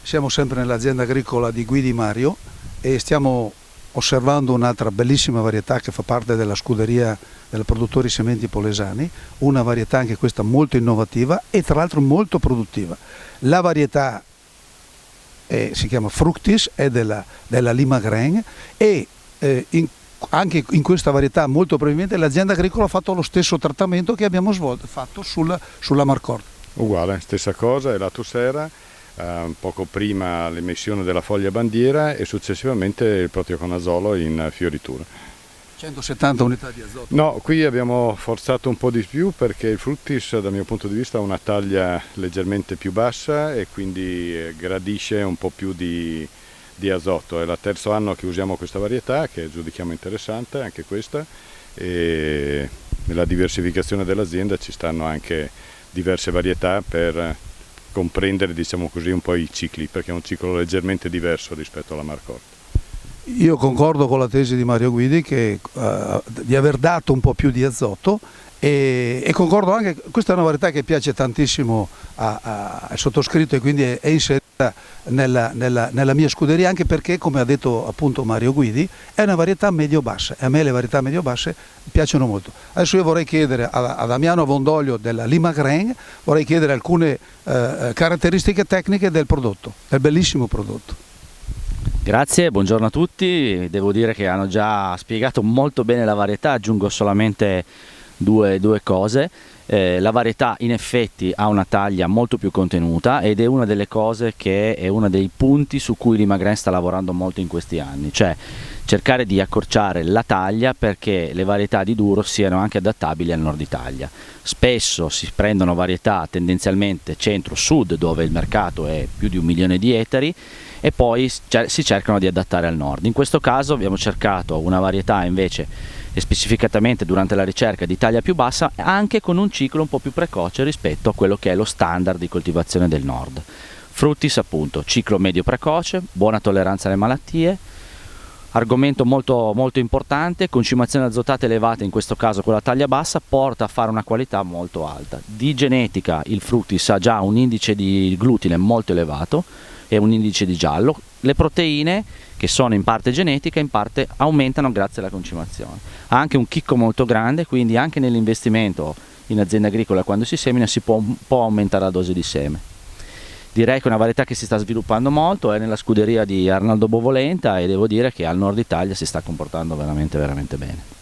Siamo sempre nell'azienda agricola di Guidi Mario e stiamo osservando un'altra bellissima varietà che fa parte della scuderia dei produttori sementi polesani, una varietà anche questa molto innovativa e tra l'altro molto produttiva. La varietà si chiama Fructis, è della Limagrain e anche in questa varietà molto probabilmente l'azienda agricola ha fatto lo stesso trattamento che abbiamo fatto sulla Marcord. Uguale, stessa cosa, è la Tussera, poco prima l'emissione della foglia bandiera e successivamente il proteoconazolo in fioritura. 170 unità di azoto? No, qui abbiamo forzato un po' di più perché il Fructis dal mio punto di vista ha una taglia leggermente più bassa e quindi gradisce un po' più di azoto. È il terzo anno che usiamo questa varietà che giudichiamo interessante, anche questa, e nella diversificazione dell'azienda ci stanno anche diverse varietà per comprendere, diciamo così, un po' i cicli, perché è un ciclo leggermente diverso rispetto alla Marcord. Io concordo con la tesi di Mario Guidi di aver dato un po' più di azoto e concordo anche, questa è una varietà che piace tantissimo al sottoscritto e quindi è inserita nella mia scuderia, anche perché, come ha detto appunto Mario Guidi, è una varietà medio-bassa e a me le varietà medio-basse piacciono molto. Adesso io vorrei chiedere a Damiano Vondoglio della Limagrain, vorrei chiedere alcune caratteristiche tecniche del prodotto, del bellissimo prodotto. Grazie, buongiorno a tutti. Devo dire che hanno già spiegato molto bene la varietà, aggiungo solamente due cose. La varietà in effetti ha una taglia molto più contenuta ed è una delle cose che è uno dei punti su cui Limagrain sta lavorando molto in questi anni, cioè cercare di accorciare la taglia perché le varietà di duro siano anche adattabili al nord Italia. Spesso si prendono varietà tendenzialmente centro-sud dove il mercato è più di 1 milione di ettari e poi si cercano di adattare al nord. In questo caso abbiamo cercato una varietà invece e specificatamente durante la ricerca di taglia più bassa, anche con un ciclo un po' più precoce rispetto a quello che è lo standard di coltivazione del nord. Fructis appunto, ciclo medio precoce, buona tolleranza alle malattie, argomento molto importante, concimazione azotate elevate, in questo caso con la taglia bassa, porta a fare una qualità molto alta. Di genetica il Fructis ha già un indice di glutine molto elevato e un indice di giallo. Le proteine, che sono in parte genetica, in parte aumentano grazie alla concimazione. Ha anche un chicco molto grande, quindi anche nell'investimento in azienda agricola quando si semina si può un po' aumentare la dose di seme. Direi che è una varietà che si sta sviluppando molto, è nella scuderia di Arnaldo Bovolenta e devo dire che al nord Italia si sta comportando veramente bene.